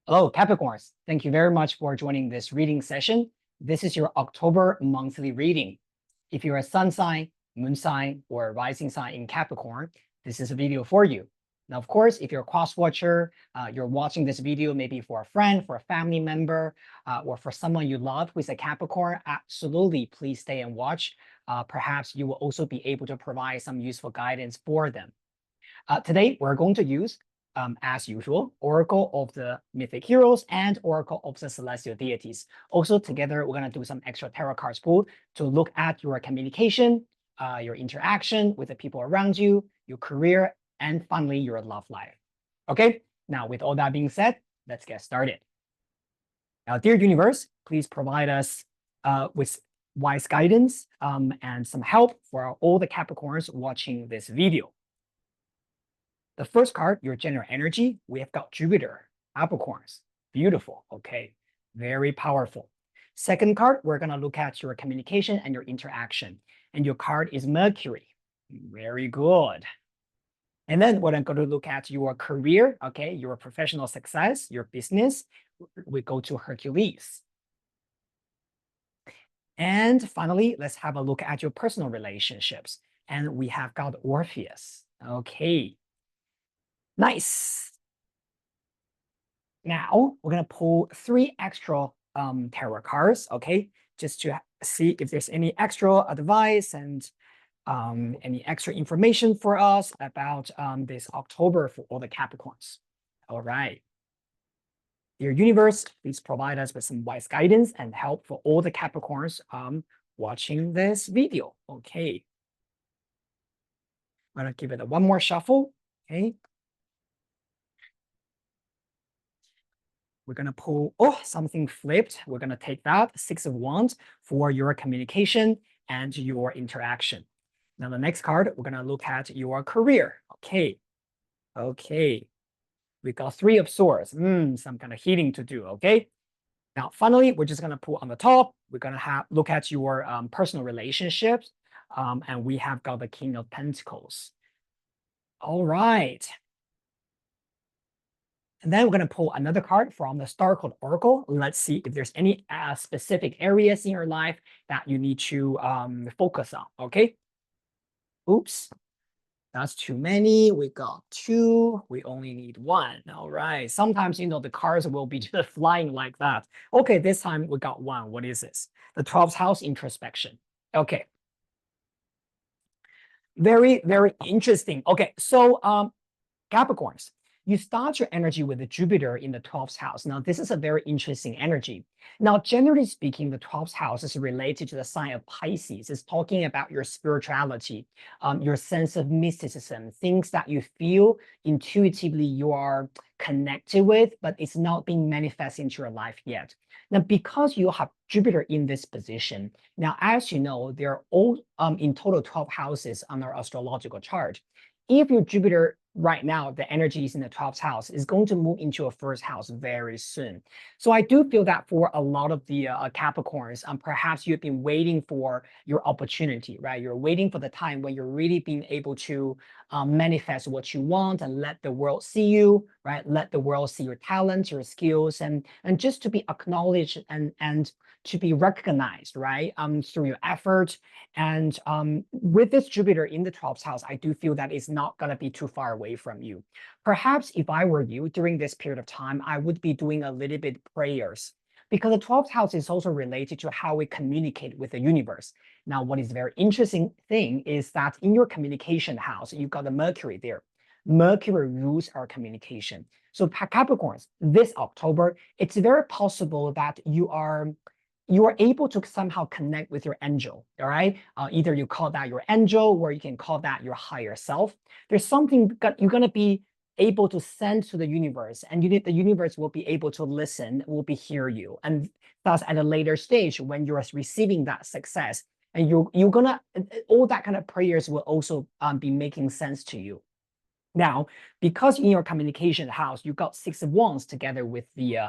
Hello, Capricorns. Thank you very much for joining this reading session. This is your October monthly reading. If you're a sun sign, moon sign, or rising sign in Capricorn, this is a video for you. Now, of course, if you're a cross-watcher, you're watching this video maybe for a friend, for a family member, or for someone you love who is a Capricorn, absolutely please stay and watch. Perhaps you will also be able to provide some useful guidance for them. Today, we're going to use as usual, Oracle of the Mythic Heroes and Oracle of the Celestial Deities. Also, together, we're going to do some extra tarot cards pull to look at your communication, your interaction with the people around you, your career, and finally, your love life. Okay, now with all that being said, let's get started. Now, dear universe, please provide us with wise guidance and some help for all the Capricorns watching this video. The first card, your general energy, we have got Jupiter, Capricorns. Beautiful, okay, very powerful. Second card, we're going to look at your communication and your interaction. And your card is Mercury. Very good. And then we're going to look at your career, okay, your professional success, your business. We go to Hercules. And finally, let's have a look at your personal relationships. And we have got Orpheus. Okay. Nice. Now we're going to pull 3 extra tarot cards, okay, just to see if there's any extra advice and any extra information for us about this October for all the Capricorns. All right. Dear universe, please provide us with some wise guidance and help for all the Capricorns watching this video. Okay. I'm going to give it one more shuffle. Okay. We're going to pull, something flipped. We're going to take that 6 of Wands for your communication and your interaction. Now, the next card, we're going to look at your career. Okay. Okay. We got 3 of Swords. Some kind of healing to do. Okay. Now, finally, we're just going to pull on the top. We're going to look at your personal relationships. And we have got the King of Pentacles. All right. And then we're going to pull another card from the Star Code Oracle. Let's see if there's any specific areas in your life that you need to focus on, okay? Oops, that's too many. We got 2. We only need 1. All right. Sometimes, the cards will be just flying like that. Okay, this time we got 1. What is this? The 12th house introspection. Okay. Very, very interesting. Okay, so Capricorns. You start your energy with the Jupiter in the 12th house. Now, this is a very interesting energy. Now, generally speaking, the 12th house is related to the sign of Pisces. It's talking about your spirituality, your sense of mysticism, things that you feel intuitively you are connected with, but it's not being manifested into your life yet. Now, because you have Jupiter in this position, now, as you know, there are all in total 12 houses on our astrological chart. If your Jupiter right now, the energy is in the 12th house, is going to move into a 1st house very soon. So I do feel that for a lot of the Capricorns, perhaps you've been waiting for your opportunity, right? You're waiting for the time when you're really being able to manifest what you want and let the world see you, right? Let the world see your talents, your skills, and just to be acknowledged and to be recognized, right? Through your effort. And with this Jupiter in the 12th house, I do feel that it's not going to be too far away from you. Perhaps if I were you during this period of time, I would be doing a little bit prayers, because the 12th house is also related to how we communicate with the universe. Now, what is a very interesting thing is that in your communication house, you've got the Mercury there. Mercury rules our communication. So Capricorns, this October, it's very possible that you are able to somehow connect with your angel, all right? Either you call that your angel, or you can call that your higher self. There's something you're going to be able to send to the universe, and the universe will be able to listen, will be hear you. And thus, at a later stage, when you're receiving that success, and you're gonna, all that kind of prayers will also be making sense to you. Now, because in your communication house, you got 6 of Wands together with the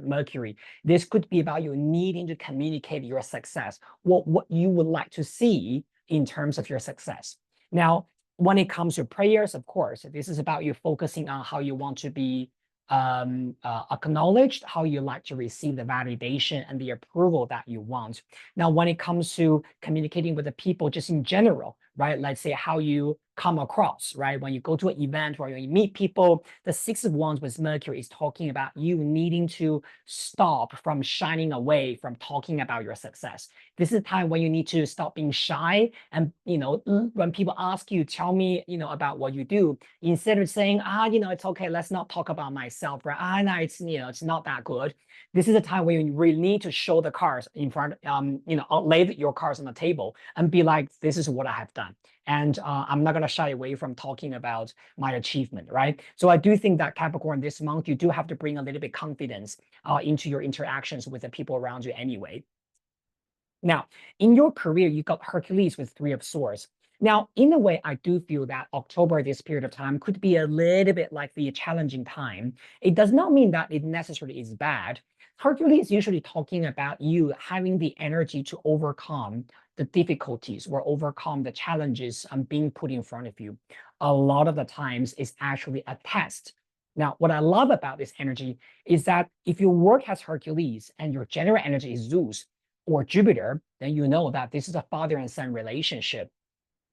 Mercury, this could be about you needing to communicate your success, what you would like to see in terms of your success. Now, when it comes to prayers, of course, this is about you focusing on how you want to be acknowledged, how you like to receive the validation and the approval that you want. Now, when it comes to communicating with the people just in general, right? Let's say how you come across, right? When you go to an event or you meet people, the Six of Wands with Mercury is talking about you needing to stop from shining away from talking about your success. This is a time when you need to stop being shy. And, when people ask you, tell me, about what you do, instead of saying, it's okay, let's not talk about myself, right? No, it's not that good. This is a time where you really need to show the cards in front, lay your cards on the table and be like, this is what I have done. And I'm not going to shy away from talking about my achievement, right? So I do think that Capricorn this month, you do have to bring a little bit confidence into your interactions with the people around you anyway. Now, in your career, you got Hercules with Three of Swords. Now, in a way, I do feel that October, this period of time, could be a little bit like the challenging time. It does not mean that it necessarily is bad. Hercules is usually talking about you having the energy to overcome the difficulties or overcome the challenges being put in front of you. A lot of the times, it's actually a test. Now, what I love about this energy is that if your work has Hercules and your general energy is Zeus or Jupiter, then you know that this is a father and son relationship.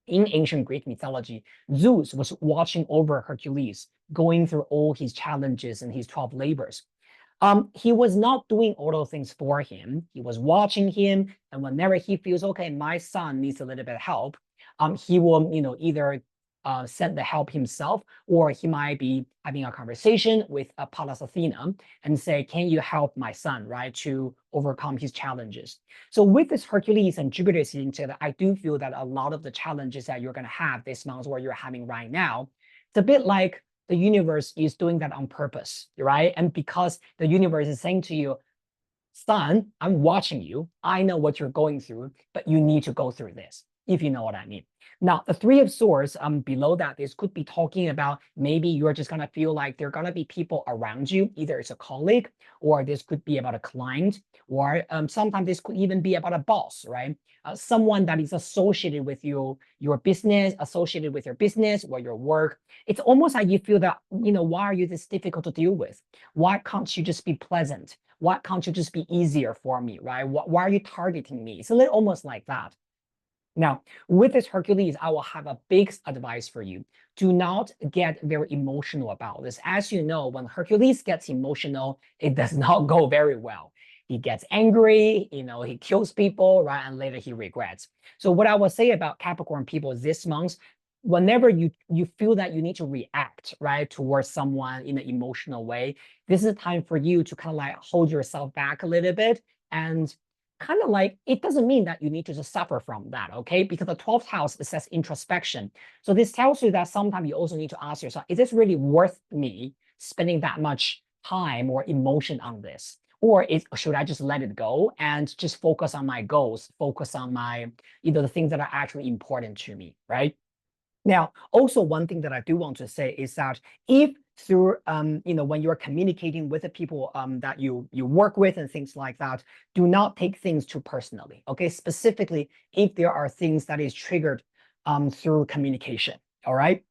In ancient Greek mythology, Zeus was watching over Hercules, going through all his challenges and his 12 labors. He was not doing all those things for him. He was watching him, and whenever he feels, okay, my son needs a little bit of help, he will, either send the help himself, or he might be having a conversation with Pallas Athena and say, can you help my son, right, to overcome his challenges? So with this Hercules and Jupiter sitting together, I do feel that a lot of the challenges that you're going to have this month, or you're having right now, it's a bit like the universe is doing that on purpose, right? And because the universe is saying to you, son, I'm watching you. I know what you're going through, but you need to go through this, if you know what I mean. Now, the Three of Swords, below that, this could be talking about maybe you're just gonna feel like there are gonna be people around you, either it's a colleague, or this could be about a client, or sometimes this could even be about a boss, right? Someone that is associated with your business, associated with your business or your work. It's almost like you feel that, why are you this difficult to deal with? Why can't you just be pleasant? Why can't you just be easier for me, right? Why are you targeting me? It's a little almost like that. Now, with this Hercules, I will have a big advice for you. Do not get very emotional about this. As you know, when Hercules gets emotional, it does not go very well. He gets angry, he kills people, right? And later he regrets. So what I will say about Capricorn people this month, whenever you feel that you need to react, right, towards someone in an emotional way, this is a time for you to kind of like hold yourself back a little bit and kind of like, it doesn't mean that you need to just suffer from that, okay? Because the 12th house, it says introspection. So this tells you that sometimes you also need to ask yourself, is this really worth me spending that much time or emotion on this? Or should I just let it go and just focus on my goals, focus on my, the things that are actually important to me, right? Now, also one thing that I do want to say is that if through, when you're communicating with the people that you work with and things like that, do not take things too personally, okay? Specifically, if there are things that is triggered through communication, all right?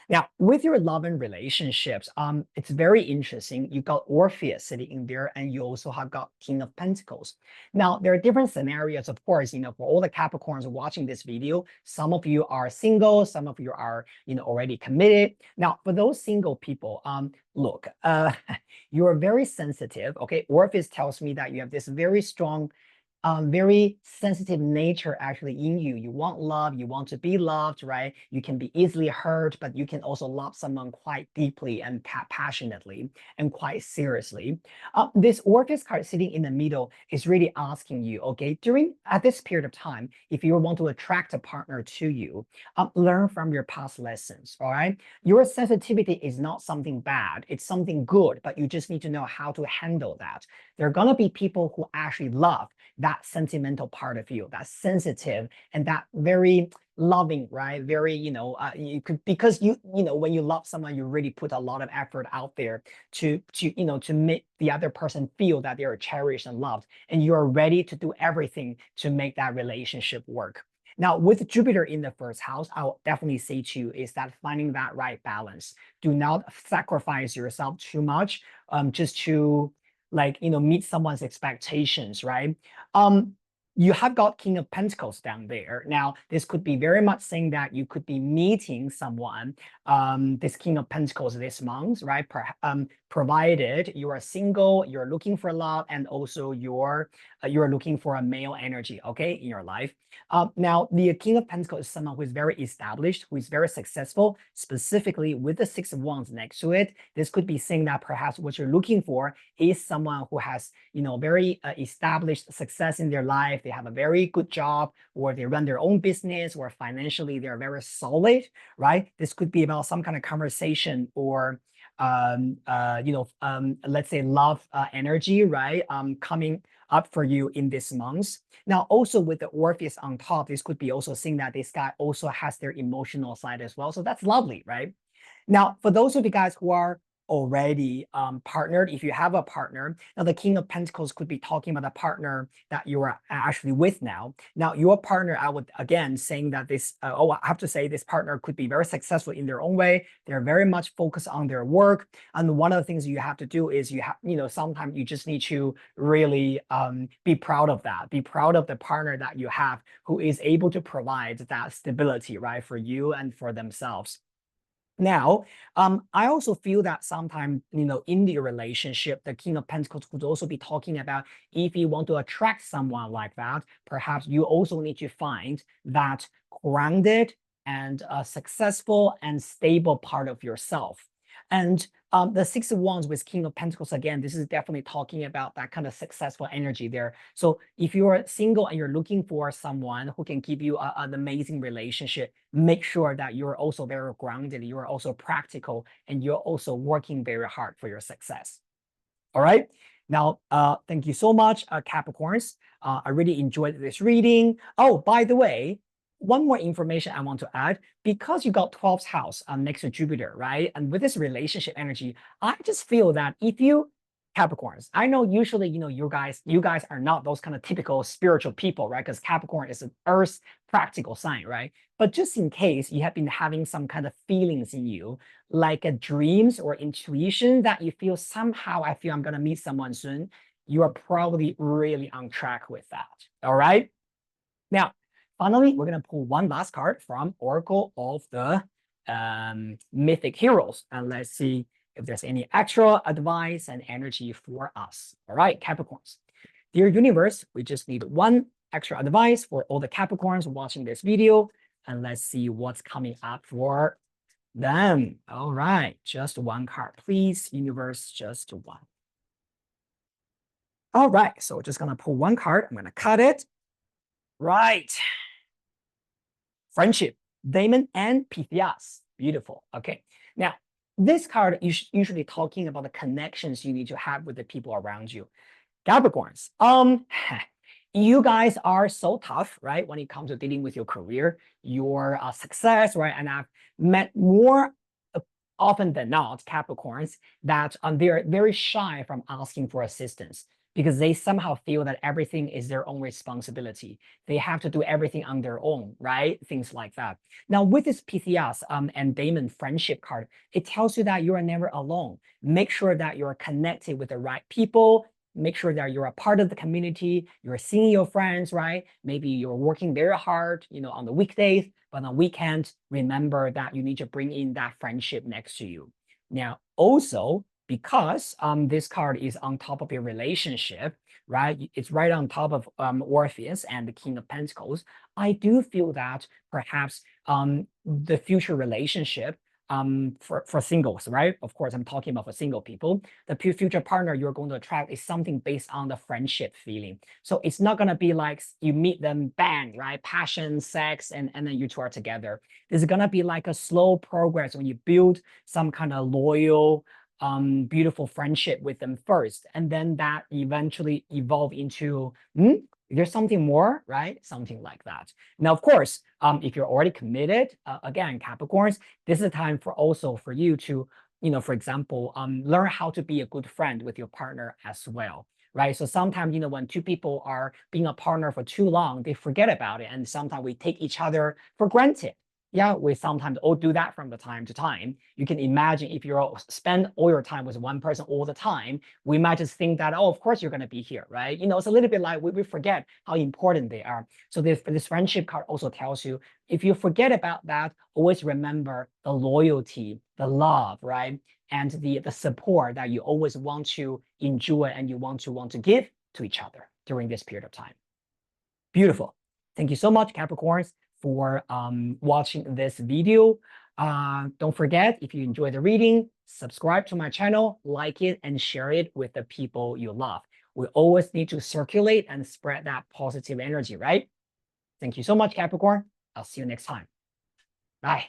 Now, with your love and relationships, it's very interesting. You got Orpheus sitting in there, and you also have got King of Pentacles. Now, there are different scenarios, of course, for all the Capricorns watching this video. Some of you are single, some of you are, already committed. Now, for those single people, look, you are very sensitive, okay? Orpheus tells me that you have this very strong very sensitive nature actually in you. You want love, you want to be loved, right? You can be easily hurt, but you can also love someone quite deeply and passionately and quite seriously. This Orpheus card sitting in the middle is really asking you, okay, at this period of time, if you want to attract a partner to you, learn from your past lessons, all right? Your sensitivity is not something bad, it's something good, but you just need to know how to handle that. There are gonna be people who actually love that sentimental part of you, that sensitive and that very loving, right? Very, because when you love someone, you really put a lot of effort out there to make the other person feel that they are cherished and loved, and you're ready to do everything to make that relationship work. Now, with Jupiter in the first house, I'll definitely say to you is that finding that right balance. Do not sacrifice yourself too much, just to like, meet someone's expectations, right? Um, you have got King of Pentacles down there. Now, this could be very much saying that you could be meeting someone, this King of Pentacles this month, right? Provided you are single, you're looking for love, and also you're looking for a male energy, okay, in your life. Now, the King of Pentacles is someone who is very established, who is very successful, specifically with the Six of Wands next to it. This could be saying that perhaps what you're looking for is someone who has, very established success in their life. They have a very good job, or they run their own business, or financially they're very solid, right? This could be about some kind of conversation or let's say love energy, right? Coming up for you in this month. Now, also with the Orpheus on top, this could be also saying that this guy also has their emotional side as well. So that's lovely, right? Now, for those of you guys who are already partnered, if you have a partner, now the King of Pentacles could be talking about a partner that you are actually with now. Now, your partner, I would again saying that this, I have to say this partner could be very successful in their own way. They're very much focused on their work. And one of the things you have to do is sometimes you just need to really be proud of that. Be proud of the partner that you have who is able to provide that stability, right, for you and for themselves. Now, I also feel that sometimes, in the relationship, the King of Pentacles could also be talking about if you want to attract someone like that, perhaps you also need to find that grounded and successful and stable part of yourself. And the Six of Wands with King of Pentacles, again, this is definitely talking about that kind of successful energy there. So if you're single and you're looking for someone who can give you an amazing relationship, make sure that you're also very grounded, you're also practical, and you're also working very hard for your success. All right. Now, thank you so much, Capricorns. I really enjoyed this reading. Oh, by the way, one more information I want to add, because you got 12th house next to Jupiter, right? And with this relationship energy, I just feel that if you Capricorns, I know usually, you guys are not those kind of typical spiritual people, right? Because Capricorn is an earth practical sign, right? But just in case you have been having some kind of feelings in you, like a dreams or intuition that you feel somehow, I feel I'm going to meet someone soon, you are probably really on track with that. All right. Now, finally, we're going to pull one last card from Oracle of the Mythic Heroes. And let's see if there's any extra advice and energy for us. All right, Capricorns. Dear universe, we just need one extra advice for all the Capricorns watching this video. And let's see what's coming up for them. All right, just one card, please. Universe, just one. All right, so we're just going to pull one card. I'm going to cut it. Right. Friendship, Damon and Pythias. Beautiful. Okay. Now, this card is usually talking about the connections you need to have with the people around you. Capricorns, you guys are so tough, right? When it comes to dealing with your career, your success, right? And I've met more often than not Capricorns that they're very shy from asking for assistance, because they somehow feel that everything is their own responsibility. They have to do everything on their own, right? Things like that. Now, with this Pythias and Damon friendship card, it tells you that you are never alone. Make sure that you're connected with the right people. Make sure that you're a part of the community. You're seeing your friends, right? Maybe you're working very hard, on the weekdays, but on weekends, remember that you need to bring in that friendship next to you. Now, also, because this card is on top of your relationship, right? It's right on top of Orpheus and the King of Pentacles. I do feel that perhaps the future relationship for singles, right? Of course, I'm talking about for single people. The future partner you're going to attract is something based on the friendship feeling. So it's not going to be like you meet them, bang, right? Passion, sex, and then you two are together. This is going to be like a slow progress when you build some kind of loyal, beautiful friendship with them first, and then that eventually evolve into there's something more, right? Something like that. Now, of course, if you're already committed, again, Capricorns, this is a time for you to, for example, learn how to be a good friend with your partner as well, right? So sometimes, when two people are being a partner for too long, they forget about it. And sometimes we take each other for granted. Yeah, we sometimes all do that from the time to time. You can imagine if you spend all your time with one person all the time, we might just think that, oh, of course you're going to be here, right? It's a little bit like we forget how important they are. So this friendship card also tells you, if you forget about that, always remember the loyalty, the love, right? And the support that you always want to enjoy and you want to give to each other during this period of time. Beautiful. Thank you so much, Capricorns, for watching this video. Don't forget, if you enjoy the reading, subscribe to my channel, like it, and share it with the people you love. We always need to circulate and spread that positive energy, right? Thank you so much, Capricorn. I'll see you next time. Bye.